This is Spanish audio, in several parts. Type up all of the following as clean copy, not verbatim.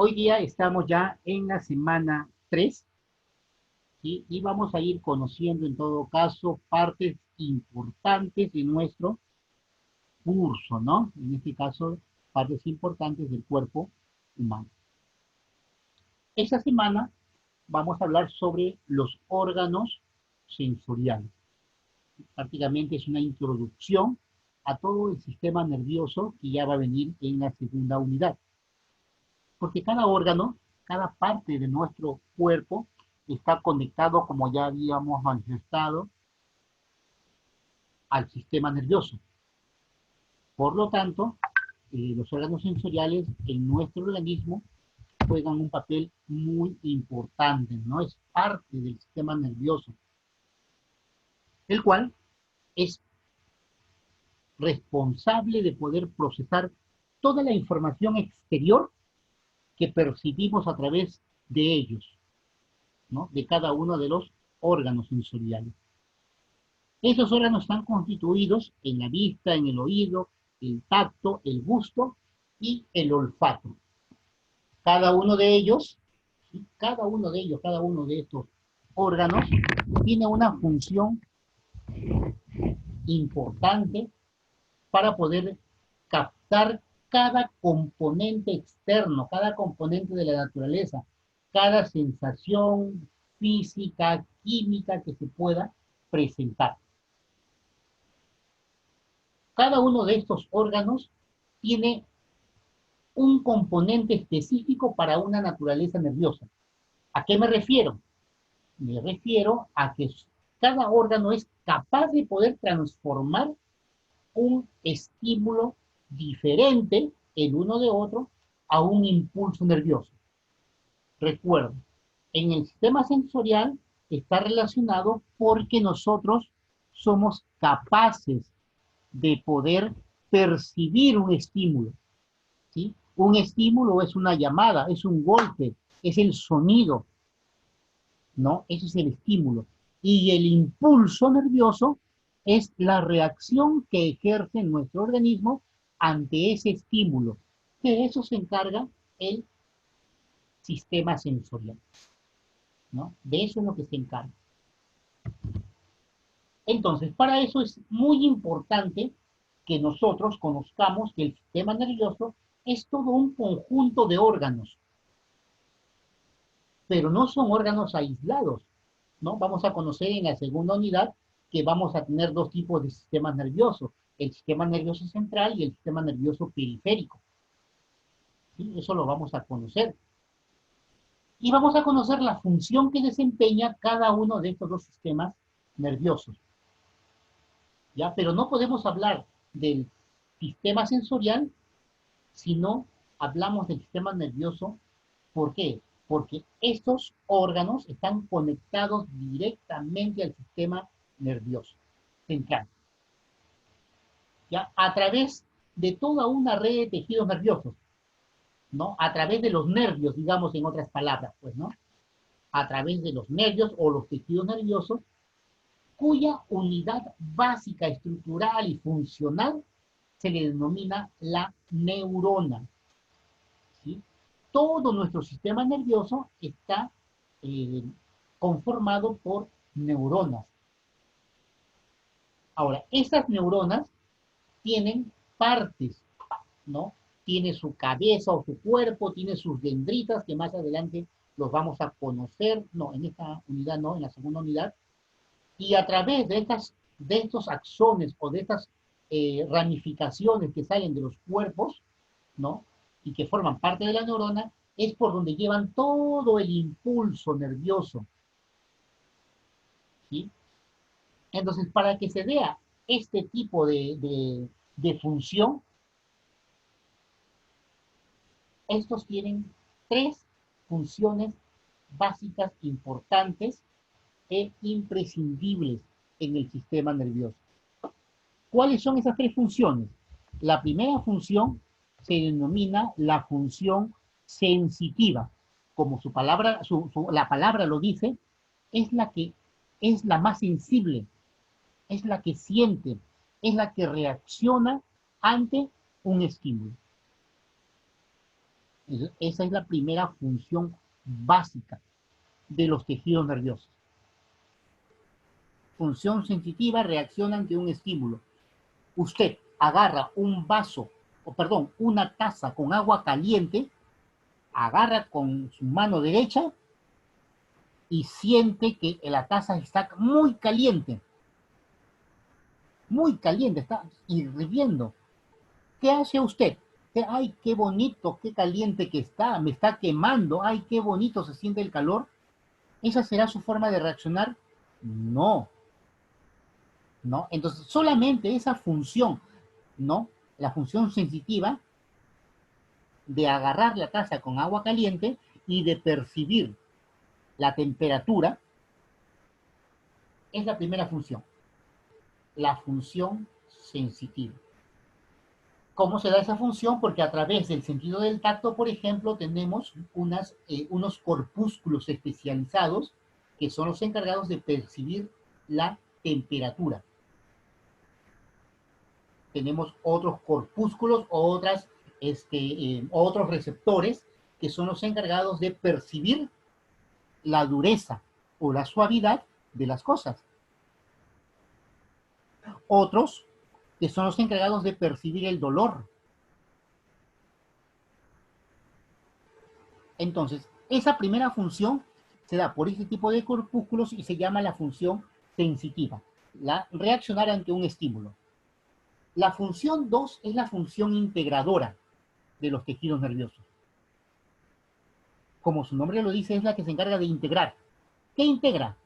Hoy día estamos ya en la semana 3, ¿sí? Y vamos a ir conociendo en todo caso partes importantes de nuestro curso, ¿no? En este caso, partes importantes del cuerpo humano. Esta semana vamos a hablar sobre los órganos sensoriales. Prácticamente es una introducción a todo el sistema nervioso que ya va a venir en la segunda unidad. Porque cada órgano, cada parte de nuestro cuerpo está conectado, como ya habíamos manifestado, al sistema nervioso. Por lo tanto, los órganos sensoriales en nuestro organismo juegan un papel muy importante, ¿no? Es parte del sistema nervioso, el cual es responsable de poder procesar toda la información exterior que percibimos a través de ellos, ¿no? De cada uno de los órganos sensoriales. Esos órganos están constituidos en la vista, en el oído, el tacto, el gusto y el olfato. Cada uno de ellos, ¿sí? Cada uno de estos órganos tiene una función importante para poder captar cada componente externo, cada componente de la naturaleza, cada sensación física, química que se pueda presentar. Cada uno de estos órganos tiene un componente específico para una naturaleza nerviosa. ¿A qué me refiero? Me refiero a que cada órgano es capaz de poder transformar un estímulo diferente el uno de otro a un impulso nervioso. Recuerden, en el sistema sensorial está relacionado porque nosotros somos capaces de poder percibir un estímulo, ¿sí? Un estímulo es una llamada, es un golpe, es el sonido, ¿no? Ese es el estímulo. Y el impulso nervioso es la reacción que ejerce nuestro organismo ante ese estímulo. De eso se encarga el sistema sensorial, ¿no? De eso es lo que se encarga. Entonces, para eso es muy importante que nosotros conozcamos que el sistema nervioso es todo un conjunto de órganos, pero no son órganos aislados, ¿no? Vamos a conocer en la segunda unidad que vamos a tener dos tipos de sistemas nerviosos, el sistema nervioso central y el sistema nervioso periférico. ¿Sí? Eso lo vamos a conocer. Y vamos a conocer la función que desempeña cada uno de estos dos sistemas nerviosos. ¿Ya? Pero no podemos hablar del sistema sensorial si no hablamos del sistema nervioso. ¿Por qué? Porque estos órganos están conectados directamente al sistema nervioso central, ¿ya? A través de toda una red de tejidos nerviosos, ¿no? A través de los nervios, digamos en otras palabras, pues, ¿no? A través de los nervios o los tejidos nerviosos, cuya unidad básica, estructural y funcional se le denomina la neurona, ¿sí? Todo nuestro sistema nervioso está eh, conformado por neuronas. Ahora, esas neuronas tienen partes, ¿no? Tiene su cabeza o su cuerpo, tiene sus dendritas, que más adelante los vamos a conocer, no, en esta unidad no, en la segunda unidad, y a través de estos axones o de estas ramificaciones que salen de los cuerpos, ¿no? Y que forman parte de la neurona, es por donde llevan todo el impulso nervioso, ¿sí? Entonces, para que se vea este tipo de función, estos tienen tres funciones básicas importantes e imprescindibles en el sistema nervioso. ¿Cuáles son esas tres funciones? La primera función se denomina la función sensitiva. Como su palabra, la palabra lo dice, es la que es la más sensible, es la que siente, es la que reacciona ante un estímulo. Esa es la primera función básica de los tejidos nerviosos. Función sensitiva, reacciona ante un estímulo. Usted agarra un vaso, o perdón, una taza con agua caliente, agarra con su mano derecha y siente que la taza está muy caliente, está hirviendo. ¿Qué hace usted? Ay, qué bonito, qué caliente que está, me está quemando, ay, qué bonito se siente el calor. ¿Esa será su forma de reaccionar? No, no. Entonces, solamente esa función, ¿no? La función sensitiva de agarrar la taza con agua caliente y de percibir la temperatura es la primera función, la función sensitiva. ¿Cómo se da esa función? Porque a través del sentido del tacto, por ejemplo, tenemos unos corpúsculos especializados que son los encargados de percibir la temperatura. Tenemos otros corpúsculos o otros receptores que son los encargados de percibir la dureza o la suavidad de las cosas. Otros que son los encargados de percibir el dolor. Entonces, esa primera función se da por este tipo de corpúsculos y se llama la función sensitiva, la reaccionar ante un estímulo. La función 2 es la función integradora de los tejidos nerviosos. Como su nombre lo dice, es la que se encarga de integrar. ¿Qué integra?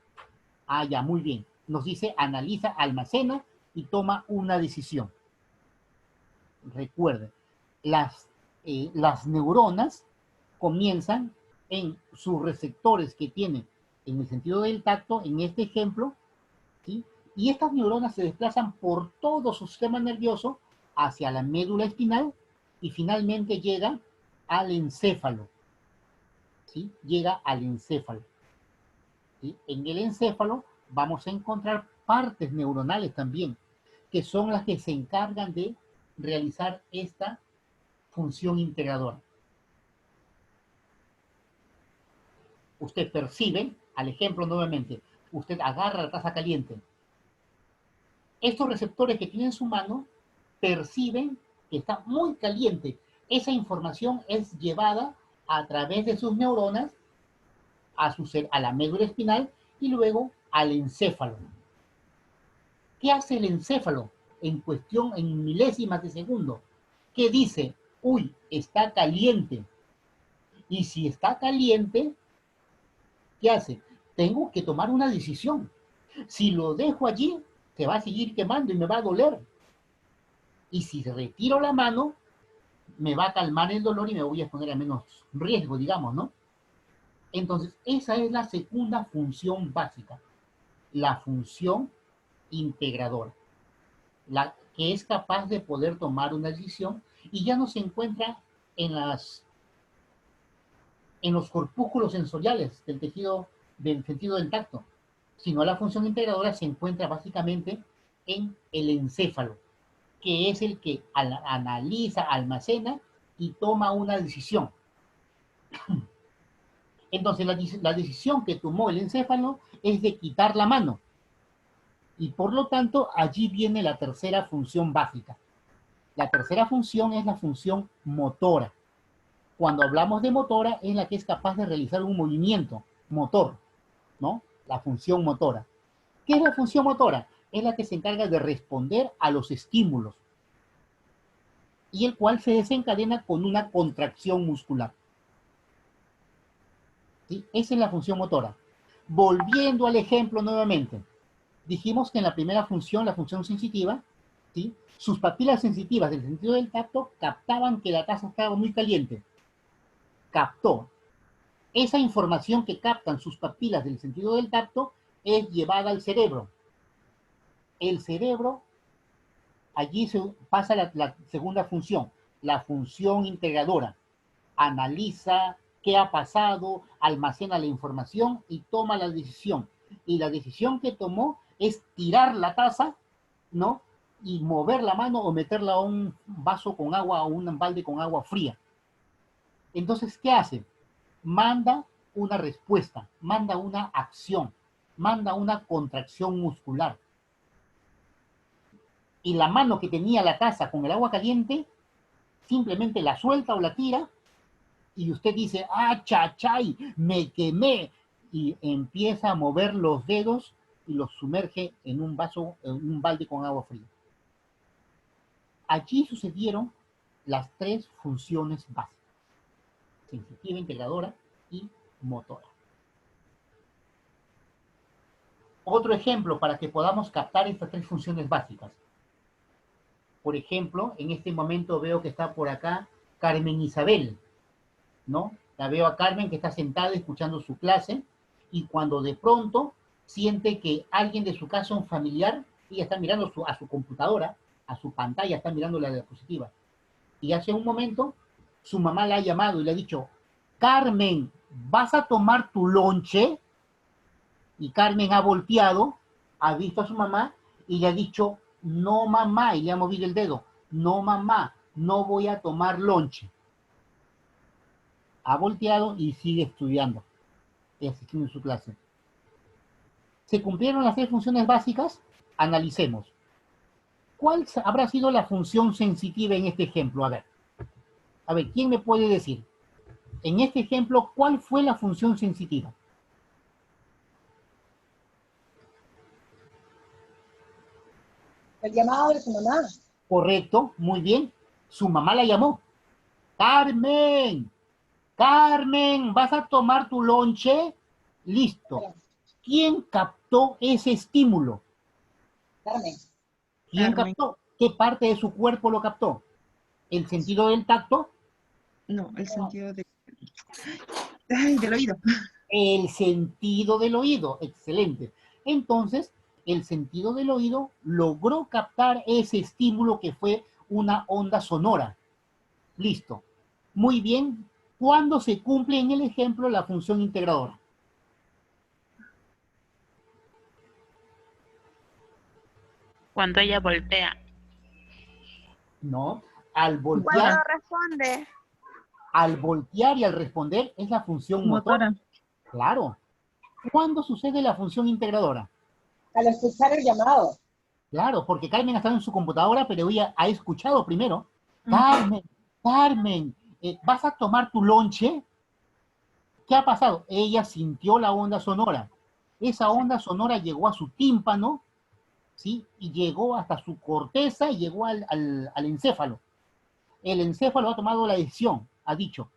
Ah, ya, muy bien. Nos dice analiza, almacena y toma una decisión. Recuerde, las neuronas comienzan en sus receptores que tienen en el sentido del tacto, en este ejemplo, ¿sí? Y estas neuronas se desplazan por todo su sistema nervioso hacia la médula espinal y finalmente llega al encéfalo, ¿sí? Llega al encéfalo, ¿sí? En el encéfalo vamos a encontrar partes neuronales también, que son las que se encargan de realizar esta función integradora. Usted percibe, al ejemplo nuevamente, usted agarra la taza caliente. Estos receptores que tiene en su mano perciben que está muy caliente. Esa información es llevada a través de sus neuronas a la médula espinal y luego al encéfalo. ¿Qué hace el encéfalo en cuestión, en milésimas de segundo? ¿Qué dice? Uy, está caliente. Y si está caliente, ¿qué hace? Tengo que tomar una decisión. Si lo dejo allí, se va a seguir quemando y me va a doler. Y si retiro la mano, me va a calmar el dolor y me voy a poner a menos riesgo, digamos, ¿no? Entonces, esa es la segunda función básica, la función integradora, la que es capaz de poder tomar una decisión y ya no se encuentra en, en los corpúsculos sensoriales del sentido del tacto, sino la función integradora se encuentra básicamente en el encéfalo, que es el que analiza, almacena y toma una decisión. Entonces, la decisión que tomó el encéfalo es de quitar la mano. Y por lo tanto, allí viene la tercera función básica. La tercera función es la función motora. Cuando hablamos de motora, es la que es capaz de realizar un movimiento motor, ¿no? La función motora. ¿Qué es la función motora? Es la que se encarga de responder a los estímulos y el cual se desencadena con una contracción muscular. ¿Sí? Esa es la función motora. Volviendo al ejemplo nuevamente, dijimos que en la primera función, la función sensitiva, ¿sí? Sus papilas sensitivas del sentido del tacto captaban que la taza estaba muy caliente. Captó. Esa información que captan sus papilas del sentido del tacto es llevada al cerebro. El cerebro, allí se pasa la segunda función, la función integradora. Analiza qué ha pasado, almacena la información y toma la decisión. Y la decisión que tomó es tirar la taza, ¿no? Y mover la mano o meterla a un vaso con agua o un balde con agua fría. Entonces, ¿qué hace? Manda una respuesta, manda una acción, manda una contracción muscular. Y la mano que tenía la taza con el agua caliente, simplemente la suelta o la tira, y usted dice, ah, chachay, me quemé, y empieza a mover los dedos y los sumerge en un vaso, en un balde con agua fría. Allí sucedieron las tres funciones básicas: sensitiva, integradora y motora. Otro ejemplo para que podamos captar estas tres funciones básicas. Por ejemplo, en este momento veo que está por acá Carmen Isabel, ¿no? La veo a Carmen que está sentada escuchando su clase, y cuando de pronto siente que alguien de su casa, un familiar, ella está mirando a su computadora, a su pantalla, está mirando la diapositiva. Y hace un momento su mamá la ha llamado y le ha dicho, Carmen, ¿vas a tomar tu lonche? Y Carmen ha volteado, ha visto a su mamá y le ha dicho, no mamá, y le ha movido el dedo, no mamá, no voy a tomar lonche. Ha volteado y sigue estudiando y asistiendo a su clase. ¿Se cumplieron las tres funciones básicas? Analicemos. ¿Cuál habrá sido la función sensitiva en este ejemplo? A ver, ¿quién me puede decir? En este ejemplo, ¿cuál fue la función sensitiva? El llamado de su mamá. Correcto, muy bien. Su mamá la llamó. Carmen, Carmen, ¿vas a tomar tu lonche? Listo. ¿Quién captó ese estímulo? Carmen. ¿Quién captó? ¿Qué parte de su cuerpo lo captó? ¿El sentido del tacto? No, el sentido de... Ay, del oído. El sentido del oído. Excelente. Entonces, el sentido del oído logró captar ese estímulo que fue una onda sonora. Listo. Muy bien. ¿Cuándo se cumple en el ejemplo la función integradora? Cuando ella voltea. No. Al Cuando voltear, responde. al voltear y al responder es la función motora. Claro. ¿Cuándo sucede la función integradora? Al escuchar el llamado. Claro, porque Carmen ha estado en su computadora, pero ella ha escuchado primero. Carmen, Carmen, ¿vas a tomar tu lonche? ¿Qué ha pasado? Ella sintió la onda sonora. Esa onda sonora llegó a su tímpano, ¿sí? Y llegó hasta su corteza y llegó al encéfalo. El encéfalo ha tomado la decisión, ha dicho,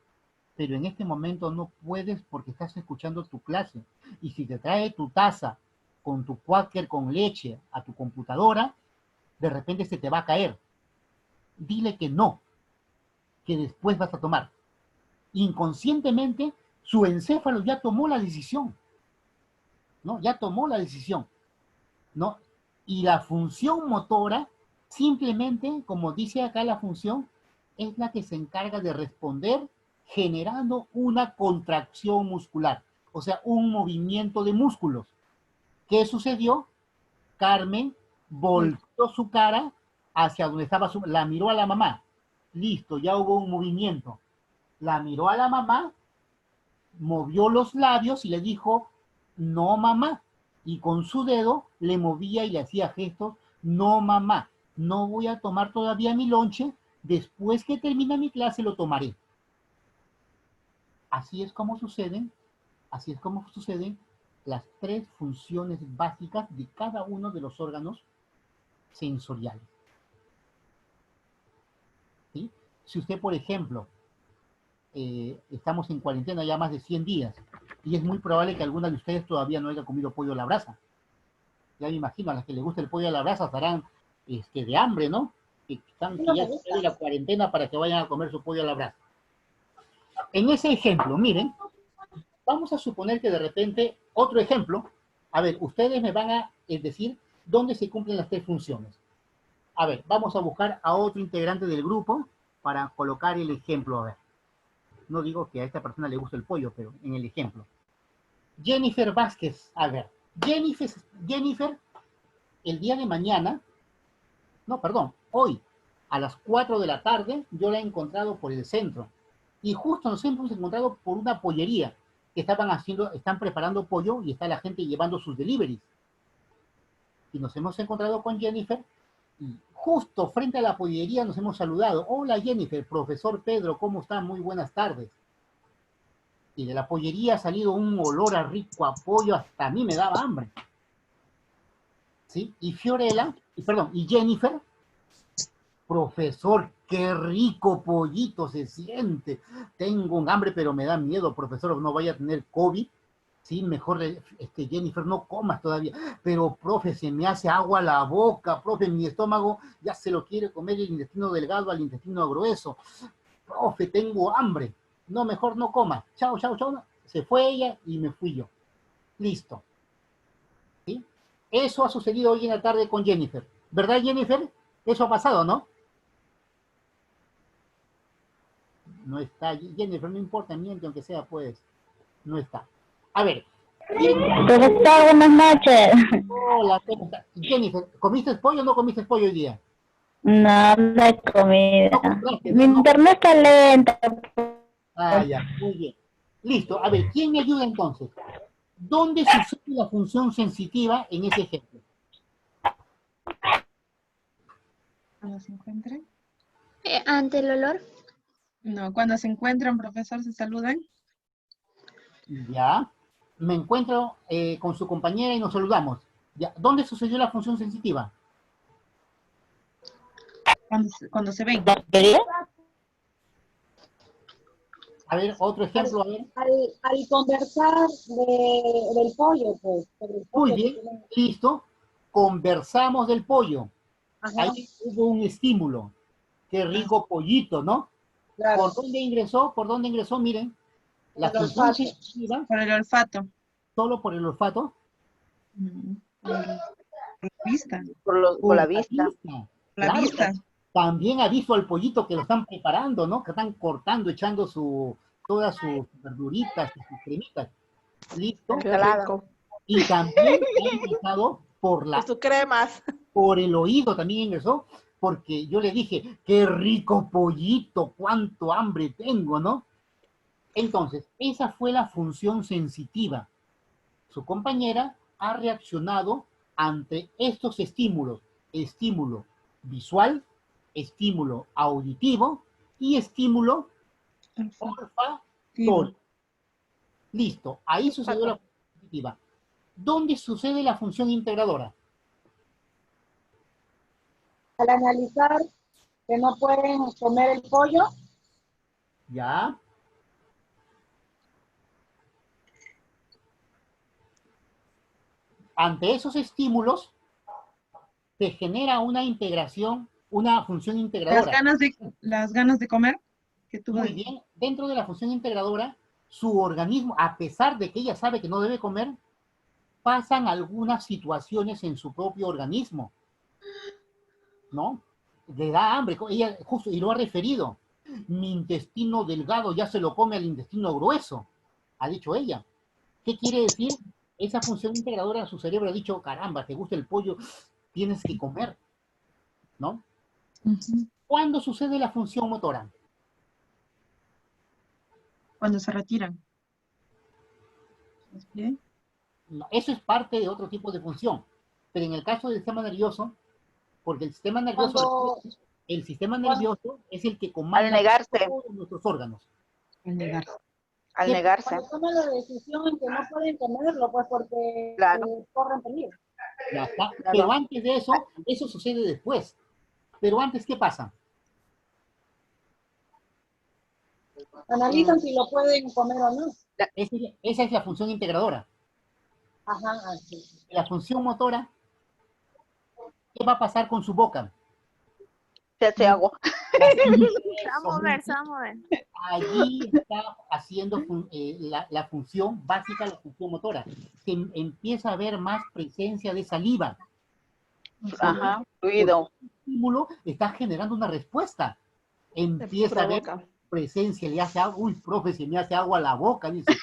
pero en este momento no puedes porque estás escuchando tu clase. Y si te trae tu taza con tu quaker con leche a tu computadora, de repente se te va a caer. Dile que no, que después vas a tomar. Inconscientemente, su encéfalo ya tomó la decisión, ¿no? Ya tomó la decisión, ¿no? Y la función motora, simplemente, como dice acá la función, es la que se encarga de responder generando una contracción muscular, o sea, un movimiento de músculos. ¿Qué sucedió? Carmen volteó su cara hacia donde estaba la miró a la mamá. Listo, ya hubo un movimiento. La miró a la mamá, movió los labios y le dijo, no mamá. Y con su dedo le movía y le hacía gestos, no mamá, no voy a tomar todavía mi lonche, después que termine mi clase lo tomaré. Así es como suceden, así es como suceden las tres funciones básicas de cada uno de los órganos sensoriales. ¿Sí? Si usted, por ejemplo, estamos en cuarentena ya más de 100 días y es muy probable que alguna de ustedes todavía no haya comido pollo a la brasa. Ya me imagino, a las que les gusta el pollo a la brasa estarán de hambre, ¿no? Que ya se la cuarentena para que vayan a comer su pollo a la brasa. En ese ejemplo, miren, vamos a suponer que de repente, otro ejemplo, a ver, ustedes me van a decir dónde se cumplen las tres funciones. A ver, vamos a buscar a otro integrante del grupo para colocar el ejemplo. A ver, no digo que a esta persona le guste el pollo, pero en el ejemplo. Jennifer Vázquez, a ver, Jennifer, el día de mañana, no, perdón, hoy, a las 4 de la tarde, yo la he encontrado por el centro. Y justo nos hemos encontrado por una pollería que están preparando pollo y está la gente llevando sus deliveries. Y nos hemos encontrado con Jennifer y justo frente a la pollería nos hemos saludado. Hola Jennifer, profesor Pedro, ¿cómo está? Muy buenas tardes. Y de la pollería ha salido un olor a rico a pollo, hasta a mí me daba hambre. ¿Sí? Y Jennifer, profesor, qué rico pollito se siente. Tengo un hambre, pero me da miedo, profesor, no vaya a tener COVID. Sí, mejor, Jennifer, no comas todavía. Pero, profe, se me hace agua la boca, profe, mi estómago ya se lo quiere comer el intestino delgado al intestino grueso. Profe, tengo hambre. No, mejor no coma. Chao, chao, chao. Se fue ella y me fui yo. Listo. ¿Sí? Eso ha sucedido hoy en la tarde con Jennifer. ¿Verdad, Jennifer? Eso ha pasado, ¿no? No está. Jennifer, no importa, miente aunque sea, pues. No está. A ver. Profesor, buenas noches. Hola, ¿cómo está? Jennifer, ¿comiste pollo o no comiste pollo hoy día? Nada de No comida. compraste, Mi no. internet está lento. Ah, ya, muy bien. Listo. A ver, ¿quién me ayuda entonces? ¿Dónde sucede la función sensitiva en ese ejemplo? ¿Cuando se encuentran? Ante el olor. No, cuando se encuentran, profesor, se saludan. Ya. Me encuentro con su compañera y nos saludamos. Ya. ¿Dónde sucedió la función sensitiva? Cuando se ven. A ver, otro ejemplo, a ver. Al conversar del pollo, pues, sobre el Muy pollo que bien, tienen. listo. Conversamos del pollo. Ajá, Ahí hubo un estímulo. Qué rico pollito, ¿no? claro, ¿Por dónde ingresó? ¿Por dónde ingresó? Miren, la el función olfato. sensitiva, Por el olfato. solo por el olfato, Por la vista. Por la vista. vista. La Claro, vista. también ha visto al pollito que lo están preparando, ¿no? Que están cortando, echando todas sus verduritas y sus cremitas. ¿Listo? Qué rico. Y también ha ingresado Con sus cremas. por el oído también ingresó, porque yo le dije, qué rico pollito, cuánto hambre tengo, ¿no? Entonces, esa fue la función sensitiva. Su compañera ha reaccionado ante estos estímulos, estímulo visual, estímulo auditivo y estímulo olfatorio. Listo, ahí sucedió la función sensitiva. ¿Dónde sucede la función integradora? Al analizar que no pueden comer el pollo, ¿Ya? Ante esos estímulos se genera una integración, una función Las integradora. ganas de comer que tuvo. Muy bien, dentro de la función integradora, su organismo, a pesar de que ella sabe que no debe comer, pasan algunas situaciones en su propio organismo, ¿no? Le da hambre, ella justo, y lo ha referido, mi intestino delgado ya se lo come al intestino grueso, ha dicho ella. ¿Qué quiere decir? Esa función integradora, su cerebro ha dicho, caramba, te gusta el pollo, tienes que comer, ¿no? ¿Cuándo sucede la función motora? Cuando se retiran. ¿Bien? No, eso es parte de otro tipo de función. Pero en el caso del sistema nervioso, porque el sistema nervioso es el que Al comanda negarse. todos nuestros órganos. Al negarse. Al negarse. cuando toman la decisión en que no pueden comerlo, pues porque Claro. corren peligro. Ya está. Claro. Pero antes de eso sucede después. Pero antes, ¿qué pasa? Analizan si lo pueden comer o no. Esa es la función integradora. Ajá, así. La función motora, ¿qué va a pasar con su boca? Se hace agua. Vamos a ver, vamos a ver. Allí está haciendo la función básica, la función motora. Se empieza a ver más presencia de saliva. Ajá. Ruido. El estímulo está generando una respuesta. Empieza a ver presencia, le hace agua. Uy, profe, se me hace agua la boca, dice.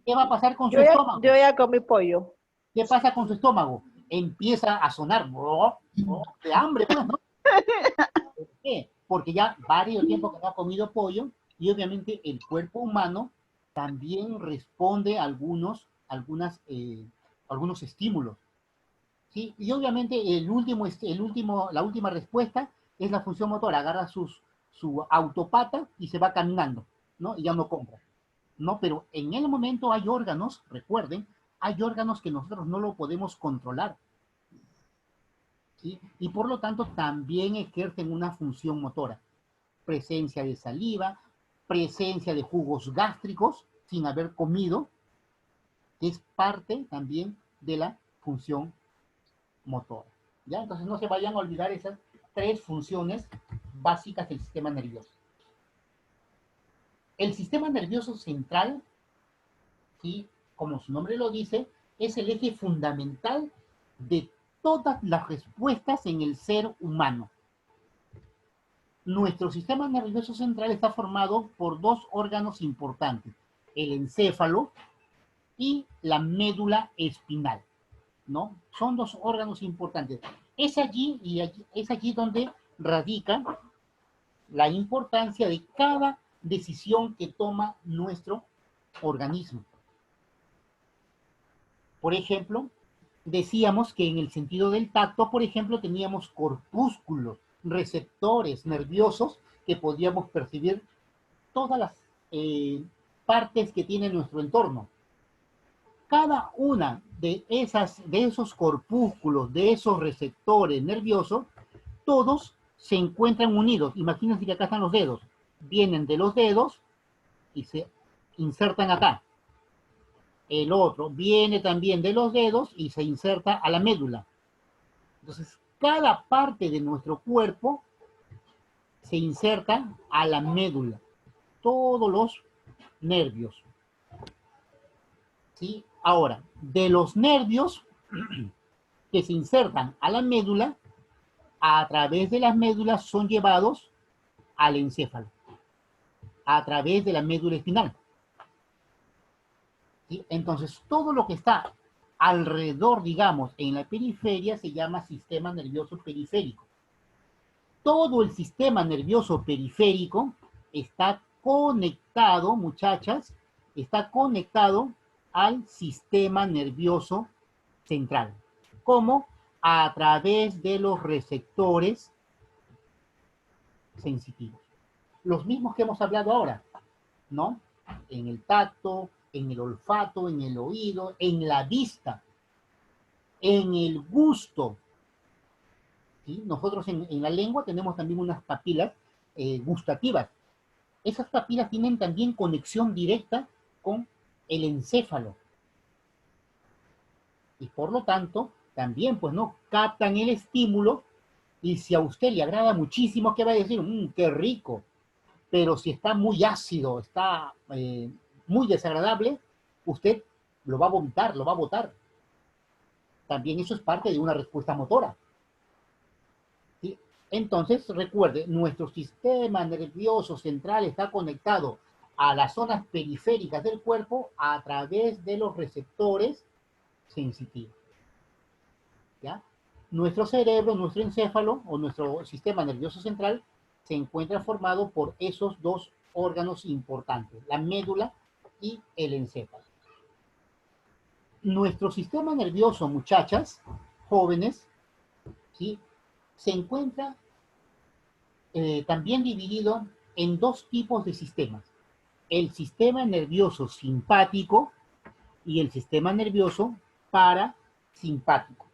¿Qué va a pasar con su estómago? Yo ya comí pollo. ¿Qué pasa con su estómago? Empieza a sonar de hambre, pues, ¿no? ¿Por qué? Porque ya varios tiempo que no ha comido pollo Y obviamente el cuerpo humano también responde a algunos estímulos, ¿sí? Y obviamente la última respuesta es la función motora. Agarra su autopata y se va caminando, ¿no? Y ya no compra, ¿no? Pero en el momento hay órganos, recuerden, hay órganos que nosotros no lo podemos controlar, ¿sí? Y por lo tanto también ejercen una función motora. Presencia de saliva, presencia de jugos gástricos sin haber comido, que es parte también de la función motora. ¿Ya? Entonces no se vayan a olvidar esas tres funciones básicas del sistema nervioso. El sistema nervioso central, ¿sí? Como su nombre lo dice, es el eje fundamental de todas las respuestas en el ser humano. Nuestro sistema nervioso central está formado por dos órganos importantes, el encéfalo y la médula espinal, ¿no? Son dos órganos importantes. Es allí donde radica la importancia de cada decisión que toma nuestro organismo. Por ejemplo, decíamos que en el sentido del tacto, por ejemplo, teníamos corpúsculos, receptores nerviosos que podíamos percibir todas las partes que tiene nuestro entorno. Cada una de esos corpúsculos, de esos receptores nerviosos, todos se encuentran unidos. Imagínense que acá están los dedos. Vienen de los dedos y se insertan acá. El otro viene también de los dedos y se inserta a la médula. Entonces, cada parte de nuestro cuerpo se inserta a la médula. Todos los nervios. ¿Sí? Ahora, de los nervios que se insertan a la médula, a través de las médulas son llevados al encéfalo, a través de la médula espinal. ¿Sí? Entonces, todo lo que está alrededor, digamos, en la periferia se llama sistema nervioso periférico. Todo el sistema nervioso periférico está conectado, muchachas, está conectado al sistema nervioso central. ¿Cómo? A través de los receptores sensitivos. Los mismos que hemos hablado ahora, ¿no? En el tacto, en el olfato, en el oído, en la vista, en el gusto. ¿Sí? Nosotros en la lengua tenemos también unas papilas gustativas. Esas papilas tienen también conexión directa con el encéfalo. Y por lo tanto, también, pues, ¿no? Captan el estímulo y si a usted le agrada muchísimo, ¿qué va a decir? ¡Qué rico! Pero si está muy ácido, está muy desagradable, usted lo va a vomitar, lo va a botar. También eso es parte de una respuesta motora. ¿Sí? Entonces, recuerde, nuestro sistema nervioso central está conectado a las zonas periféricas del cuerpo a través de los receptores sensitivos. ¿Ya? Nuestro cerebro, nuestro encéfalo o nuestro sistema nervioso central se encuentra formado por esos dos órganos importantes, la médula y el encéfalo. Nuestro sistema nervioso, muchachas, jóvenes, ¿sí? Se encuentra también dividido en dos tipos de sistemas. El sistema nervioso simpático y el sistema nervioso parasimpático.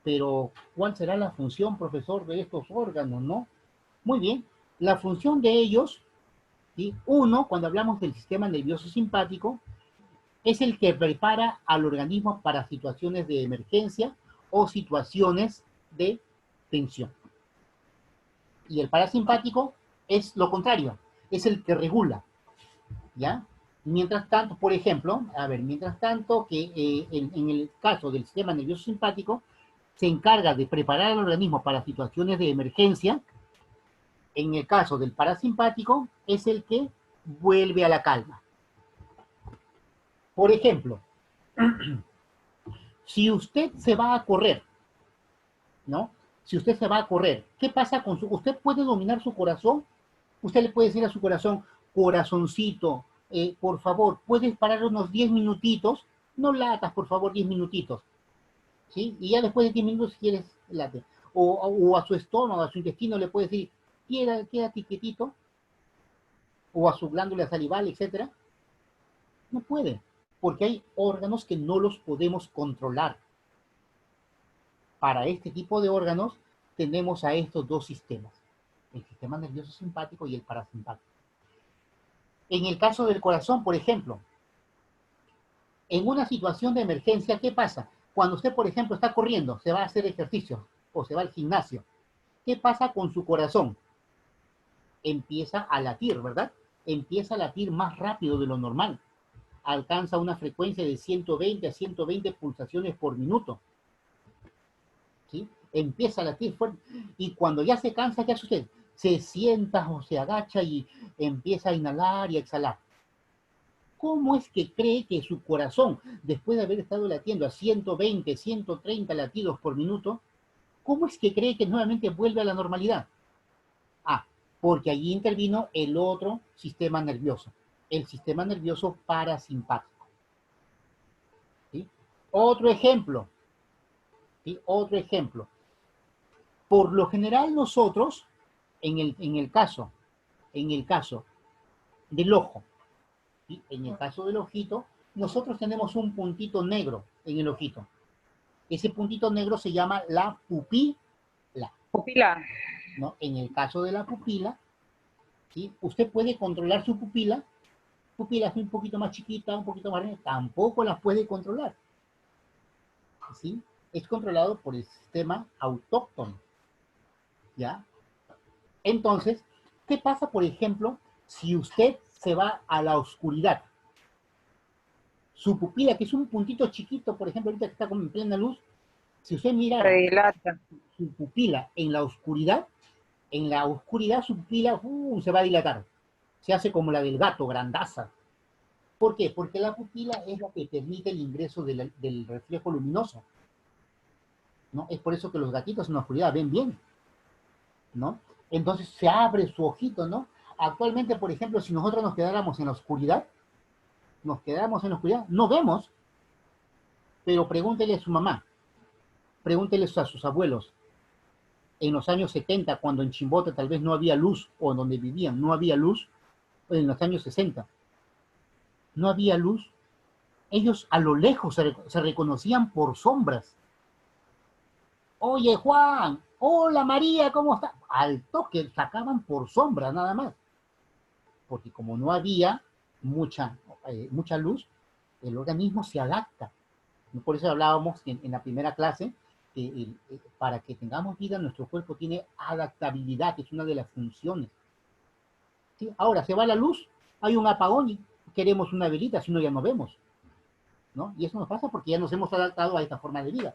Pero, ¿cuál será la función, profesor, de estos órganos, no? Muy bien, la función de ellos, ¿sí? Uno, cuando hablamos del sistema nervioso simpático, es el que prepara al organismo para situaciones de emergencia o situaciones de tensión. Y el parasimpático es lo contrario, es el que regula, ¿ya? Mientras tanto, por ejemplo, mientras tanto que en el caso del sistema nervioso simpático, se encarga de preparar al organismo para situaciones de emergencia, en el caso del parasimpático, es el que vuelve a la calma. Por ejemplo, si usted se va a correr, ¿no? Si usted se va a correr, ¿qué pasa con usted puede dominar su corazón Usted le puede decir a su corazón, corazoncito, por favor, ¿puedes parar unos 10 minutitos? No latas, por favor, 10 minutitos. ¿Sí? Y ya después de 10 minutos, si quieres, late. O a su estómago, a su intestino, le puede decir, quédate quietito, o a su glándula salival, etcétera. No puede, porque hay órganos que no los podemos controlar. Para este tipo de órganos tenemos a estos dos sistemas, el sistema nervioso simpático y el parasimpático. En el caso del corazón, por ejemplo, en una situación de emergencia, ¿qué pasa? Cuando usted, por ejemplo, está corriendo, se va a hacer ejercicio o se va al gimnasio, ¿qué pasa con su corazón? Empieza a latir, ¿verdad? Empieza a latir más rápido de lo normal. Alcanza una frecuencia de 120 a 120 pulsaciones por minuto. ¿Sí? Empieza a latir fuerte. Y cuando ya se cansa, ¿qué hace usted? Se sienta o se agacha y empieza a inhalar y a exhalar. ¿Cómo es que cree que su corazón, después de haber estado latiendo a 120, 130 latidos por minuto, cómo es que cree que nuevamente vuelve a la normalidad? Ah, porque allí intervino el otro sistema nervioso, el sistema nervioso parasimpático. ¿Sí? Otro ejemplo. ¿Sí? Otro ejemplo. Por lo general nosotros, en el caso del ojo, ¿sí? En el caso del ojito, nosotros tenemos un puntito negro en el ojito. Ese puntito negro se llama la pupila. Pupila. ¿No? En el caso de la pupila, ¿sí? Usted puede controlar su pupila. Pupila es un poquito más chiquita, un poquito más grande, tampoco las puede controlar. ¿Sí? Es controlado por el sistema autóctono. ¿Ya? Entonces, ¿qué pasa, por ejemplo, si usted se va a la oscuridad? Su pupila, que es un puntito chiquito, por ejemplo, ahorita que está como en plena luz, si usted mira su pupila en la oscuridad su pupila se va a dilatar. Se hace como la del gato, grandaza. ¿Por qué? Porque la pupila es la que permite el ingreso del reflejo luminoso. ¿No? Es por eso que los gatitos en la oscuridad ven bien, ¿no? Entonces se abre su ojito, ¿no? Actualmente, por ejemplo, si nosotros nos quedáramos en la oscuridad, no vemos, pero pregúntele a su mamá, pregúntele a sus abuelos, en los años 70, cuando en Chimbote tal vez no había luz, o en donde vivían no había luz, en los años 60, no había luz, ellos a lo lejos se reconocían por sombras. Oye, Juan, hola María, ¿cómo estás? Al toque sacaban por sombra nada más. Porque como no había mucha luz, el organismo se adapta. Por eso hablábamos en la primera clase, que para que tengamos vida, nuestro cuerpo tiene adaptabilidad, que es una de las funciones. ¿Sí? Ahora, se va la luz, hay un apagón y queremos una velita, si no ya no vemos. ¿No? Y eso nos pasa porque ya nos hemos adaptado a esta forma de vida.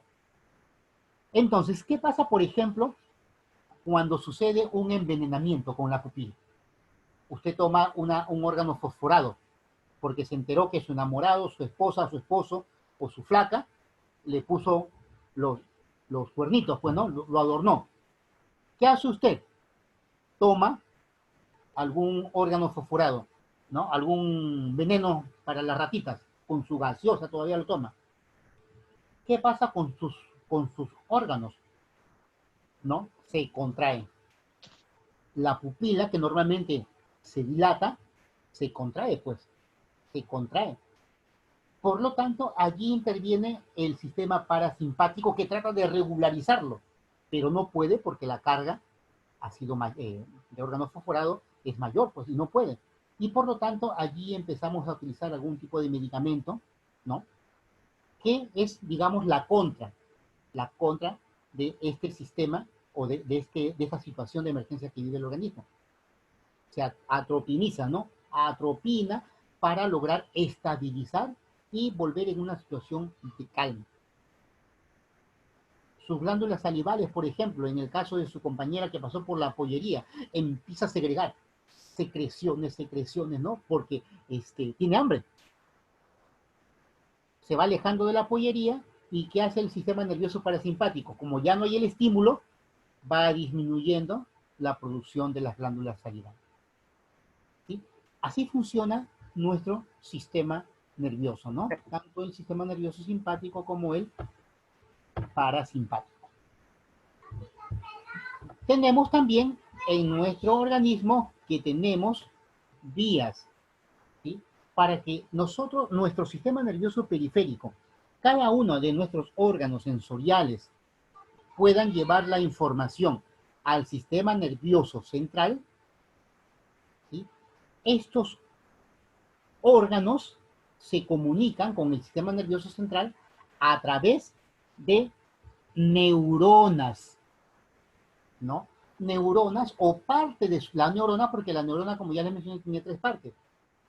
Entonces, ¿qué pasa, por ejemplo, cuando sucede un envenenamiento con la pupila? Usted toma un órgano fosforado porque se enteró que su enamorado, su esposa, su esposo o su flaca le puso los cuernitos, pues, ¿no? Lo adornó. ¿Qué hace usted? Toma algún órgano fosforado, ¿no? Algún veneno para las ratitas, con su gaseosa todavía lo toma. ¿Qué pasa con sus órganos? ¿No? Se contraen. La pupila, que normalmente se dilata, se contrae, pues. Se contrae. Por lo tanto, allí interviene el sistema parasimpático que trata de regularizarlo, pero no puede porque la carga de órgano fosforado es mayor, pues, y no puede. Y por lo tanto, allí empezamos a utilizar algún tipo de medicamento, ¿no? Que es, digamos, la contra de este sistema o de esta situación de emergencia que vive el organismo. Se atropiniza, ¿no? Atropina para lograr estabilizar y volver en una situación de calma. Sus glándulas salivales, por ejemplo, en el caso de su compañera que pasó por la pollería, empieza a segregar secreciones, ¿no? Porque tiene hambre. Se va alejando de la pollería y ¿qué hace el sistema nervioso parasimpático? Como ya no hay el estímulo, va disminuyendo la producción de las glándulas salivales. Así funciona nuestro sistema nervioso, ¿no? Tanto el sistema nervioso simpático como el parasimpático. Tenemos también en nuestro organismo que tenemos vías, ¿sí? Para que nuestro sistema nervioso periférico, cada uno de nuestros órganos sensoriales puedan llevar la información al sistema nervioso central, ¿sí? Estos órganos se comunican con el sistema nervioso central a través de neuronas, ¿no? Neuronas o parte de la neurona, porque la neurona, como ya les mencioné, tiene tres partes.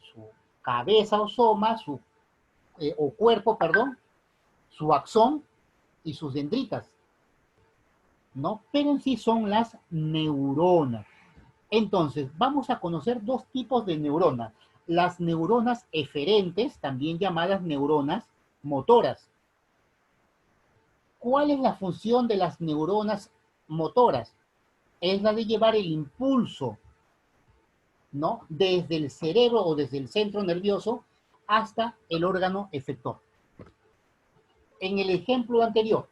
Su cabeza o soma, o cuerpo, perdón, su axón y sus dendritas, ¿no? Pero en sí son las neuronas. Entonces, vamos a conocer dos tipos de neuronas. Las neuronas eferentes, también llamadas neuronas motoras. ¿Cuál es la función de las neuronas motoras? Es la de llevar el impulso, ¿no? Desde el cerebro o desde el centro nervioso hasta el órgano efector. En el ejemplo anterior,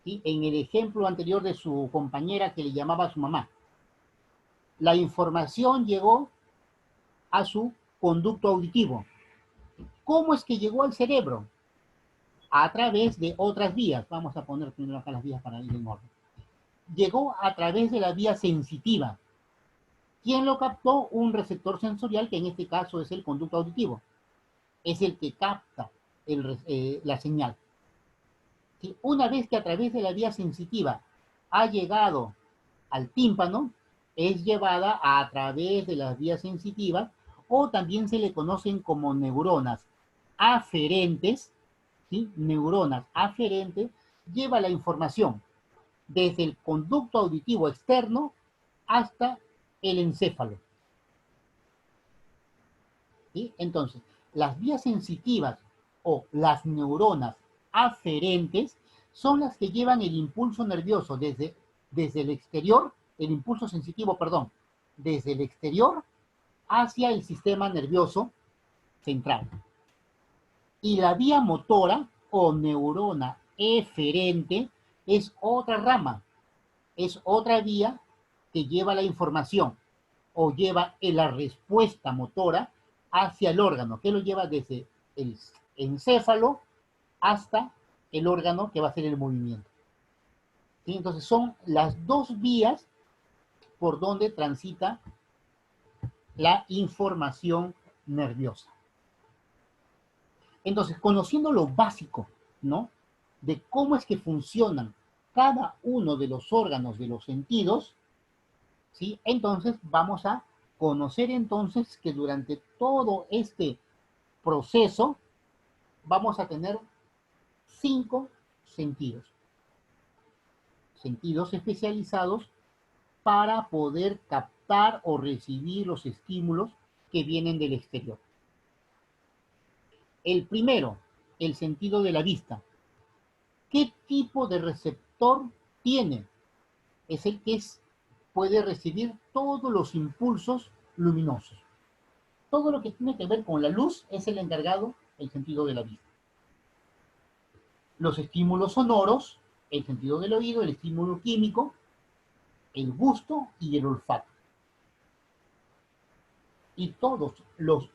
¿sí? En el ejemplo anterior de su compañera que le llamaba a su mamá, la información llegó a su conducto auditivo. ¿Cómo es que llegó al cerebro? A través de otras vías. Vamos a poner primero acá las vías para ir en orden. Llegó a través de la vía sensitiva. ¿Quién lo captó? Un receptor sensorial, que en este caso es el conducto auditivo. Es el que capta la señal. ¿Sí? Una vez que a través de la vía sensitiva ha llegado al tímpano, es llevada a través de las vías sensitivas, o también se le conocen como neuronas aferentes, ¿sí? Neuronas aferentes, lleva la información desde el conducto auditivo externo hasta el encéfalo. ¿Sí? Entonces, las vías sensitivas o las neuronas aferentes son las que llevan el impulso nervioso desde el exterior, el impulso sensitivo, perdón, desde el exterior hacia el sistema nervioso central. Y la vía motora o neurona eferente es otra rama, es otra vía que lleva la información o lleva la respuesta motora hacia el órgano, que lo lleva desde el encéfalo hasta el órgano que va a hacer el movimiento. ¿Sí? Entonces son las dos vías por donde transita la información nerviosa. Entonces, conociendo lo básico, ¿no? De cómo es que funcionan cada uno de los órganos de los sentidos, ¿sí? Entonces vamos a conocer entonces que durante todo este proceso vamos a tener 5 sentidos. Sentidos especializados para poder captar o recibir los estímulos que vienen del exterior. El primero, el sentido de la vista. ¿Qué tipo de receptor tiene? Es el que puede recibir todos los impulsos luminosos. Todo lo que tiene que ver con la luz es el encargado, el sentido de la vista. Los estímulos sonoros, el sentido del oído, el estímulo químico, el gusto y el olfato. Y todos los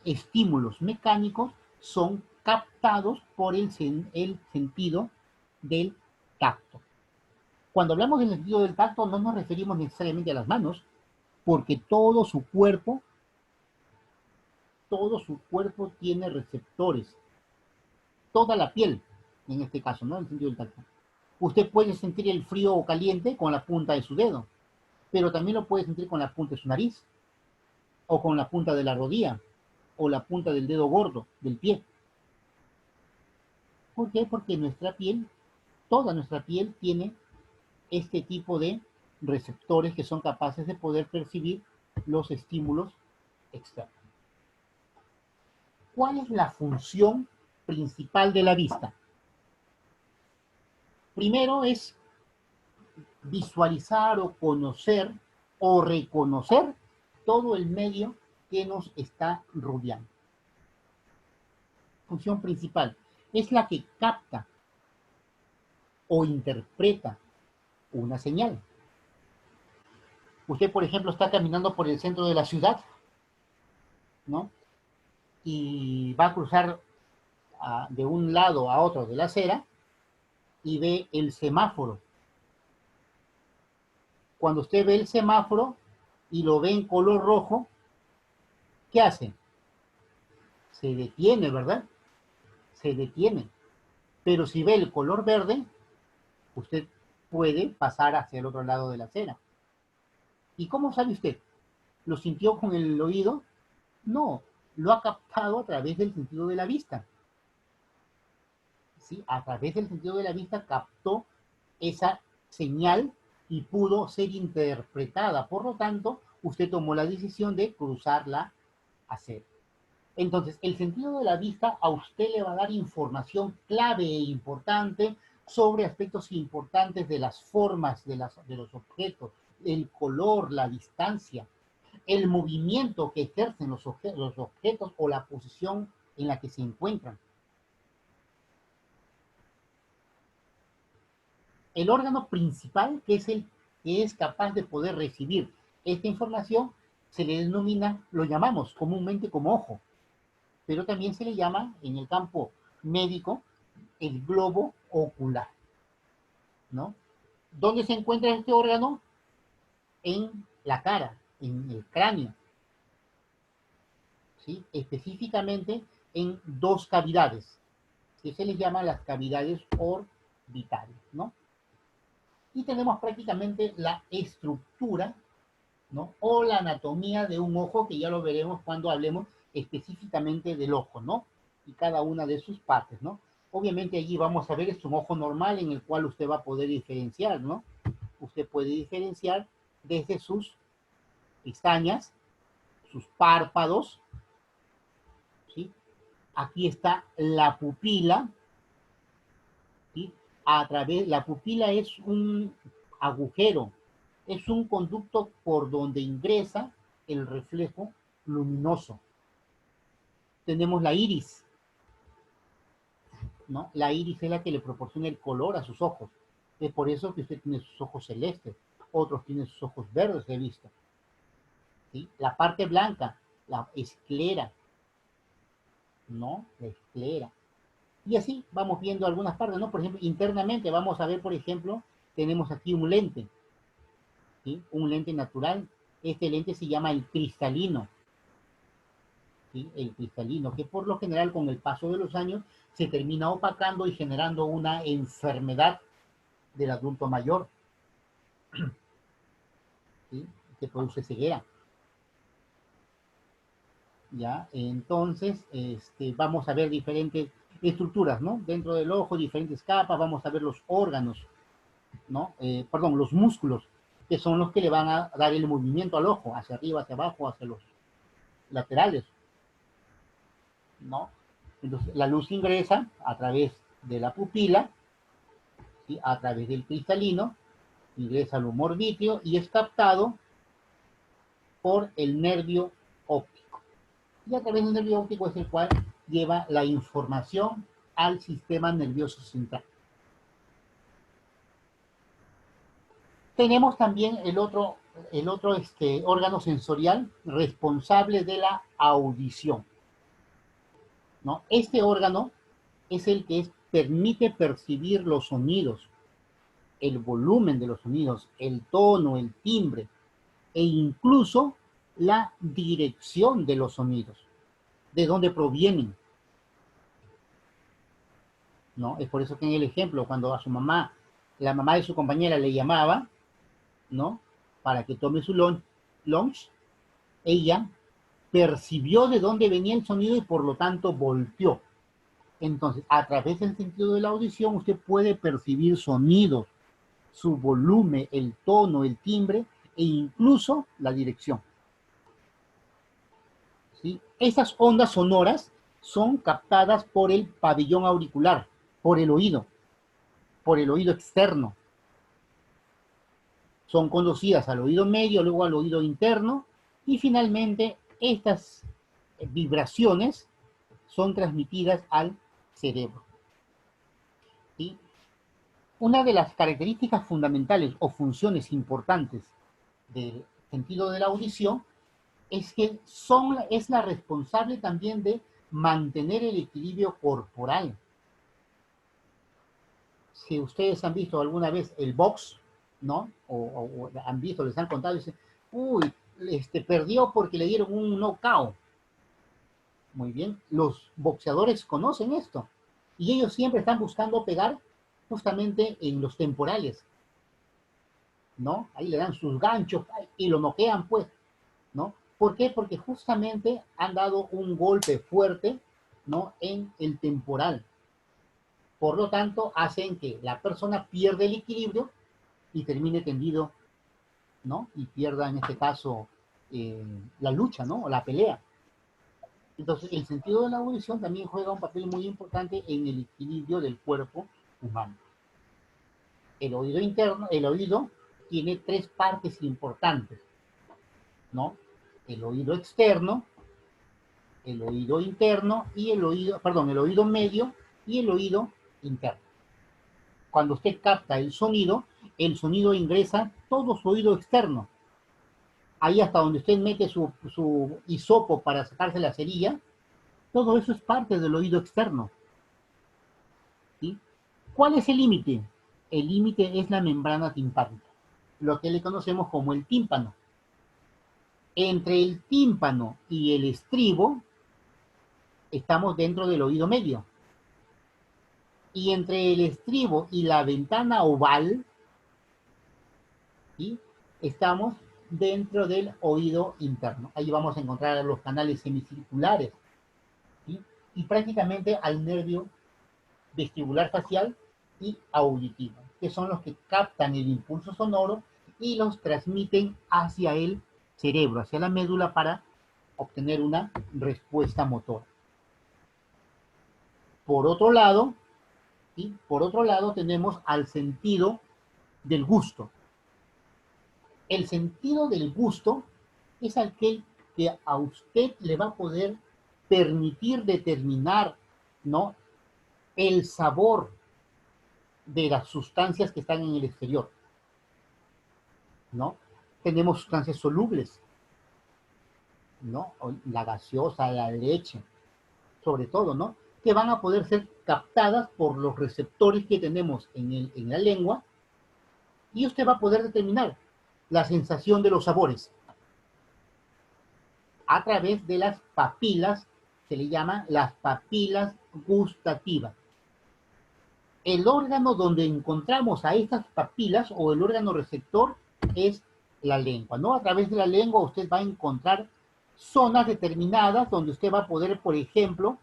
estímulos mecánicos son captados por el sentido del tacto. Cuando hablamos del sentido del tacto no nos referimos necesariamente a las manos, porque todo su cuerpo tiene receptores. Toda la piel, en este caso, ¿no? El sentido del tacto. Usted puede sentir el frío o caliente con la punta de su dedo, pero también lo puede sentir con la punta de su nariz, o con la punta de la rodilla, o la punta del dedo gordo del pie. ¿Por qué? Porque nuestra piel, toda nuestra piel tiene este tipo de receptores que son capaces de poder percibir los estímulos externos. ¿Cuál es la función principal de la vista? Primero es visualizar o conocer o reconocer todo el medio que nos está rodeando. Función principal es la que capta o interpreta una señal. Usted, por ejemplo, está caminando por el centro de la ciudad, ¿no? Y va a cruzar de un lado a otro de la acera y ve el semáforo. Cuando usted ve el semáforo y lo ve en color rojo, ¿qué hace? Se detiene, ¿verdad? Se detiene. Pero si ve el color verde, usted puede pasar hacia el otro lado de la acera. ¿Y cómo sabe usted? ¿Lo sintió con el oído? No, lo ha captado a través del sentido de la vista. ¿Sí? A través del sentido de la vista captó esa señal y pudo ser interpretada. Por lo tanto, usted tomó la decisión de cruzar la acera. Entonces, el sentido de la vista a usted le va a dar información clave e importante sobre aspectos importantes de las formas de los objetos, el color, la distancia, el movimiento que ejercen los objetos o la posición en la que se encuentran. El órgano principal, que es el que es capaz de poder recibir esta información, se le denomina, lo llamamos comúnmente como ojo, pero también se le llama en el campo médico el globo ocular, ¿no? ¿Dónde se encuentra este órgano? En la cara, en el cráneo, ¿sí? Específicamente en dos cavidades, que se les llama las cavidades orbitales, ¿no? Y tenemos prácticamente la estructura, ¿no? O la anatomía de un ojo, que ya lo veremos cuando hablemos específicamente del ojo, ¿no? Y cada una de sus partes, ¿no? Obviamente allí vamos a ver, es un ojo normal en el cual usted va a poder diferenciar, ¿no? Usted puede diferenciar desde sus pestañas, sus párpados, ¿sí? Aquí está la pupila, ¿sí? La pupila es un agujero, es un conducto por donde ingresa el reflejo luminoso. Tenemos la iris, ¿no? La iris es la que le proporciona el color a sus ojos. Es por eso que usted tiene sus ojos celestes, otros tienen sus ojos verdes de vista, ¿sí? La parte blanca, la esclera, ¿no? La esclera. Y así vamos viendo algunas partes, ¿no? Por ejemplo, internamente vamos a ver, por ejemplo, tenemos aquí un lente, ¿sí? Un lente natural. Este lente se llama el cristalino, ¿sí? El cristalino, que por lo general con el paso de los años se termina opacando y generando una enfermedad del adulto mayor, ¿sí? Que produce ceguera. ¿Ya? Entonces, vamos a ver diferentes estructuras, ¿no? Dentro del ojo, diferentes capas, vamos a ver los órganos, ¿no? Perdón, los músculos, que son los que le van a dar el movimiento al ojo, hacia arriba, hacia abajo, hacia los laterales, ¿no? Entonces, la luz ingresa a través de la pupila, ¿sí? A través del cristalino, ingresa al humor vítreo y es captado por el nervio óptico. Y a través del nervio óptico es el cual lleva la información al sistema nervioso central. Tenemos también el otro órgano sensorial responsable de la audición, ¿no? Este órgano es el que permite percibir los sonidos, el volumen de los sonidos, el tono, el timbre, e incluso la dirección de los sonidos, de dónde provienen, ¿no? Es por eso que en el ejemplo, cuando a su mamá, la mamá de su compañera le llamaba, ¿no? Para que tome su lunch, ella percibió de dónde venía el sonido y por lo tanto volteó. Entonces, a través del sentido de la audición, usted puede percibir sonidos, su volumen, el tono, el timbre e incluso la dirección, ¿sí? Esas ondas sonoras son captadas por el pabellón auricular, por el oído externo. Son conducidas al oído medio, luego al oído interno Y finalmente, estas vibraciones son transmitidas al cerebro. ¿Sí? Una de las características fundamentales o funciones importantes del sentido de la audición es que es la responsable también de mantener el equilibrio corporal. Si ustedes han visto alguna vez el box, ¿no? O han visto, les han contado, y dicen, uy, perdió porque le dieron un knockout. Muy bien, los boxeadores conocen esto. Y ellos siempre están buscando pegar justamente en los temporales, ¿no? Ahí le dan sus ganchos y lo noquean, pues, ¿no? ¿Por qué? Porque justamente han dado un golpe fuerte, ¿no? En el temporal. Por lo tanto, hacen que la persona pierda el equilibrio y termine tendido, ¿no? Y pierda, en este caso, la lucha, ¿no? O la pelea. Entonces, el sentido de la audición también juega un papel muy importante en el equilibrio del cuerpo humano. El oído interno, el oído tiene tres partes importantes, ¿no? El oído externo, el oído interno y el oído medio y el oído interno. Cuando usted capta el sonido ingresa todo su oído externo. Ahí hasta donde usted mete su hisopo para sacarse la cerilla, todo eso es parte del oído externo. ¿Sí? ¿Cuál es el límite? El límite es la membrana timpánica, lo que le conocemos como el tímpano. Entre el tímpano y el estribo estamos dentro del oído medio. Y entre el estribo y la ventana oval, ¿sí? Estamos dentro del oído interno. Ahí vamos a encontrar los canales semicirculares, ¿sí? Y prácticamente al nervio vestibular facial y auditivo, que son los que captan el impulso sonoro y los transmiten hacia el cerebro, hacia la médula para obtener una respuesta motora. Por otro lado, ¿sí? Por otro lado tenemos al sentido del gusto. El sentido del gusto es aquel que a usted le va a poder permitir determinar, ¿no? El sabor de las sustancias que están en el exterior, ¿no? Tenemos sustancias solubles, ¿no? La gaseosa, la leche, sobre todo, ¿no? Que van a poder ser captadas por los receptores que tenemos en la lengua, y usted va a poder determinar la sensación de los sabores a través de las papilas, se le llaman las papilas gustativas. El órgano donde encontramos a estas papilas o el órgano receptor es la lengua, ¿no? A través de la lengua usted va a encontrar zonas determinadas donde usted va a poder, por ejemplo,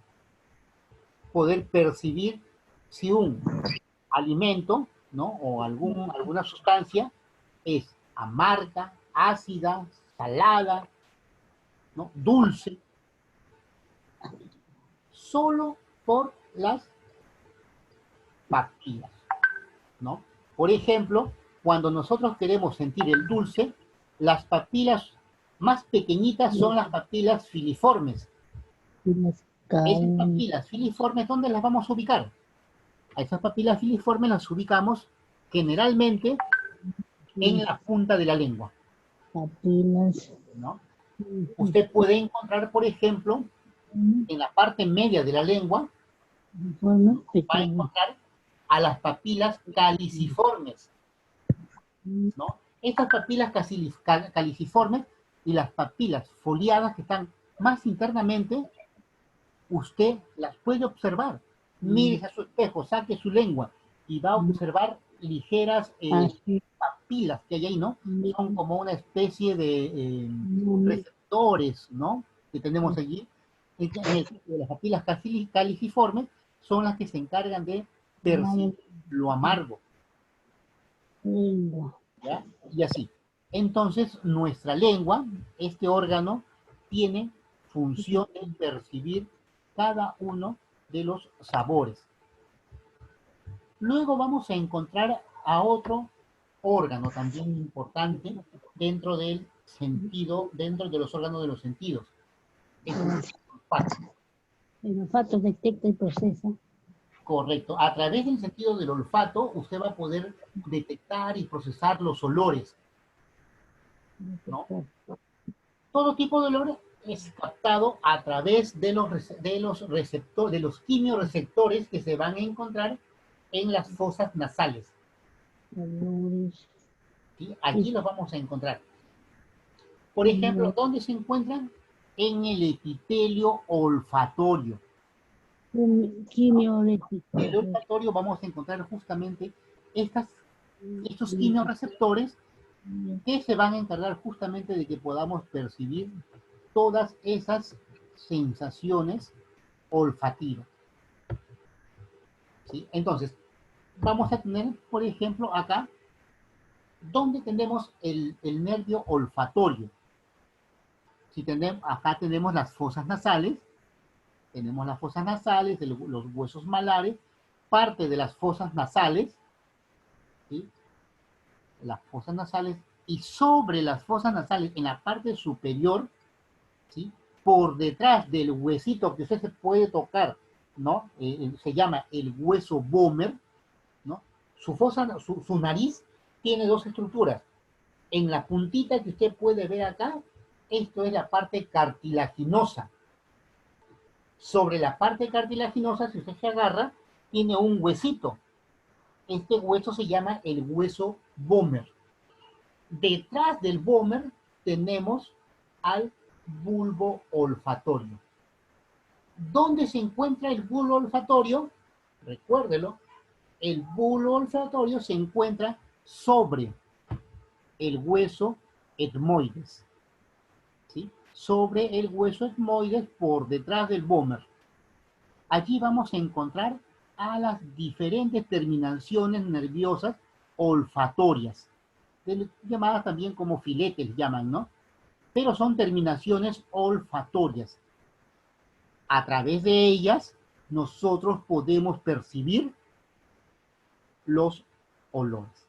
poder percibir si un alimento, ¿no? O alguna sustancia es amarga, ácida, salada, ¿no? Dulce, solo por las papilas, ¿no? Por ejemplo, cuando nosotros queremos sentir el dulce, las papilas más pequeñitas son las papilas filiformes. Esas papilas filiformes, ¿dónde las vamos a ubicar? A esas papilas filiformes las ubicamos generalmente en la punta de la lengua, ¿no? Usted puede encontrar, por ejemplo, en la parte media de la lengua, va a encontrar a las papilas caliciformes, ¿no? Estas papilas caliciformes y las papilas foliadas que están más internamente, usted las puede observar. Mire a su espejo, saque su lengua y va a observar ligeras papilas que hay ahí, ¿no? Son como una especie de receptores, ¿no? Que tenemos allí. Las papilas caliciformes son las que se encargan de percibir lo amargo, ¿ya? Y así. Entonces, nuestra lengua, este órgano, tiene función de percibir cada uno de los sabores. Luego vamos a encontrar a otro órgano también importante dentro del sentido dentro de los órganos de los sentidos. Es el olfato. El olfato detecta y procesa. Correcto. A través del sentido del olfato, usted va a poder detectar y procesar los olores, ¿no? Todo tipo de olor es captado a través de los receptores, de los quimiorreceptores que se van a encontrar en las fosas nasales. ¿Sí? Allí los vamos a encontrar. Por ejemplo, ¿dónde se encuentran? En el epitelio olfatorio. En el olfatorio vamos a encontrar justamente estos quimiorreceptores que se van a encargar justamente de que podamos percibir todas esas sensaciones olfativas. ¿Sí? Entonces, vamos a tener, por ejemplo, acá, ¿dónde tenemos el nervio olfatorio? Si tenemos, acá tenemos las fosas nasales, los huesos malares, parte de las fosas nasales, ¿sí? Las fosas nasales, y sobre las fosas nasales, en la parte superior, ¿sí? Por detrás del huesito que usted se puede tocar, ¿no? Se llama el hueso Vomer, ¿no? Su nariz tiene dos estructuras. En la puntita que usted puede ver acá, esto es la parte cartilaginosa. Sobre la parte cartilaginosa, si usted se agarra, tiene un huesito. Este hueso se llama el hueso Vomer. Detrás del Vomer tenemos al bulbo olfatorio. ¿Dónde se encuentra el bulbo olfatorio? Recuérdelo, el bulbo olfatorio se encuentra sobre el hueso etmoides, ¿sí? Sobre el hueso etmoides por detrás del Vomer. Allí vamos a encontrar a las diferentes terminaciones nerviosas olfatorias, llamadas también como filetes, llaman, ¿no? Pero son terminaciones olfatorias. A través de ellas, nosotros podemos percibir los olores.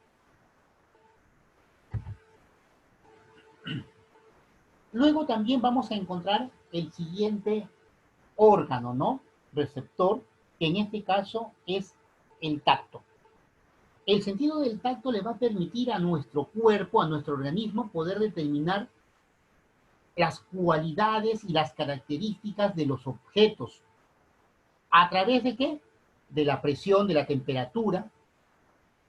Luego también vamos a encontrar el siguiente órgano, ¿no? Receptor, que en este caso es el tacto. El sentido del tacto le va a permitir a nuestro cuerpo, a nuestro organismo, poder determinar las cualidades y las características de los objetos. ¿A través de qué? De la presión, de la temperatura,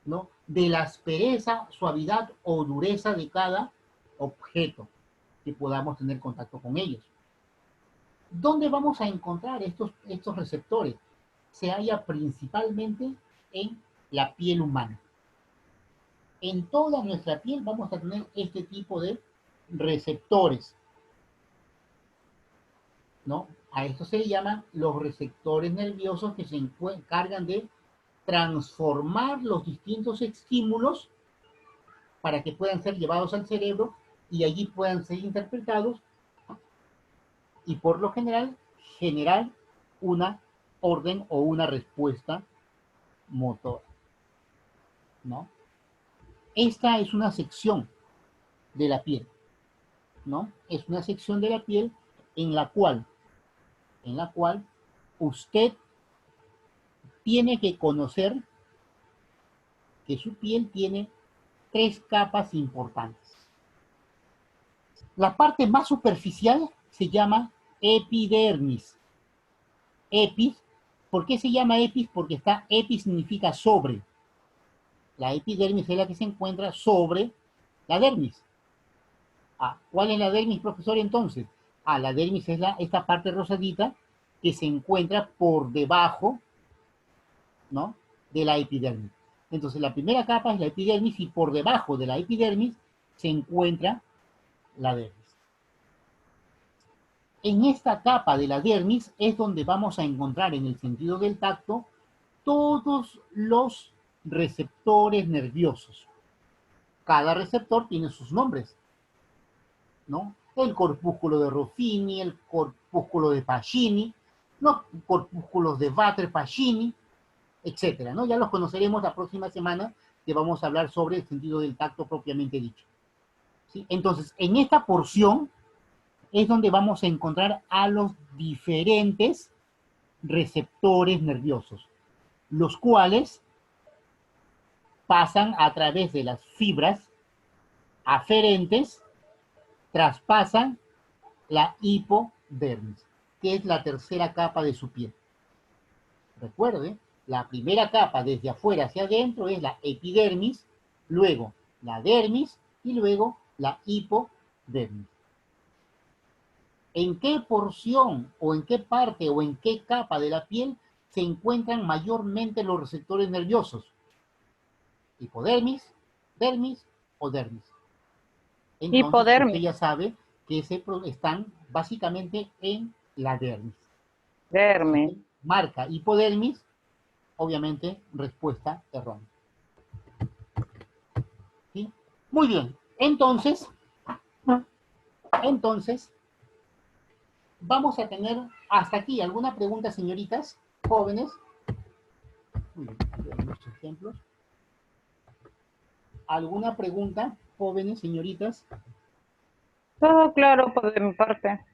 ¿no? De la aspereza, suavidad o dureza de cada objeto que podamos tener contacto con ellos. ¿Dónde vamos a encontrar estos receptores? Se halla principalmente en la piel humana. En toda nuestra piel vamos a tener este tipo de receptores, ¿no? A esto se le llaman los receptores nerviosos, que se encargan de transformar los distintos estímulos para que puedan ser llevados al cerebro y allí puedan ser interpretados y por lo general generar una orden o una respuesta motora, ¿no? Esta es una sección de la piel, ¿no? Es una sección de la piel en la cual usted tiene que conocer que su piel tiene 3 capas importantes. La parte más superficial se llama epidermis. Epis, ¿por qué se llama epis? Porque epis significa sobre. La epidermis es la que se encuentra sobre la dermis. ¿Cuál es la dermis, profesor, entonces? La dermis es esta parte rosadita que se encuentra por debajo, ¿no?, de la epidermis. Entonces, la primera capa es la epidermis y por debajo de la epidermis se encuentra la dermis. En esta capa de la dermis es donde vamos a encontrar, en el sentido del tacto, todos los receptores nerviosos. Cada receptor tiene sus nombres, ¿no? El corpúsculo de Ruffini, el corpúsculo de Pacini, los corpúsculos de Vater-Pacini, etcétera, ¿no? Ya los conoceremos la próxima semana, que vamos a hablar sobre el sentido del tacto propiamente dicho. ¿sí? Entonces, en esta porción es donde vamos a encontrar a los diferentes receptores nerviosos, los cuales pasan a través de las fibras aferentes, traspasan la hipodermis, que es la tercera capa de su piel. Recuerde, la primera capa desde afuera hacia adentro es la epidermis, luego la dermis y luego la hipodermis. ¿En qué porción o en qué parte o en qué capa de la piel se encuentran mayormente los receptores nerviosos? Hipodermis, dermis o dermis. Entonces, Hipodermis. usted ya sabe que están básicamente en la dermis. Dermis. Marca hipodermis, obviamente, respuesta errónea. ¿Sí? Muy bien. Entonces, vamos a tener hasta aquí alguna pregunta, señoritas, jóvenes. Muy bien, aquí hay muchos ejemplos. ¿Alguna pregunta, jóvenes, señoritas? Todo claro por de mi parte.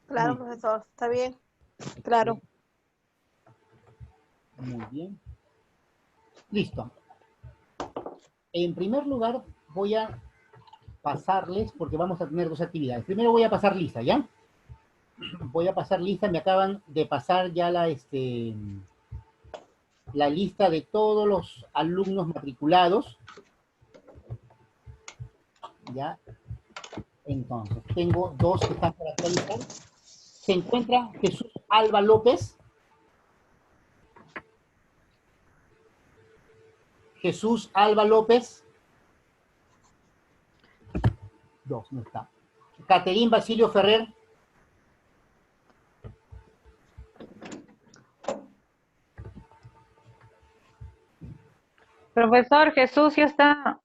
Claro, Muy profesor, está bien. Claro. Muy bien. Listo. En primer lugar, voy a pasarles, porque vamos a tener dos actividades. Primero voy a pasar lista, ¿ya? Voy a pasar lista, me acaban de pasar ya la lista de todos los alumnos matriculados. ¿Ya? Entonces, tengo dos que están por actualizar. Se encuentra Jesús Alba López. Jesús Alba López. Dos, no está. Caterín Basilio Ferrer. Profesor, Jesús ya está.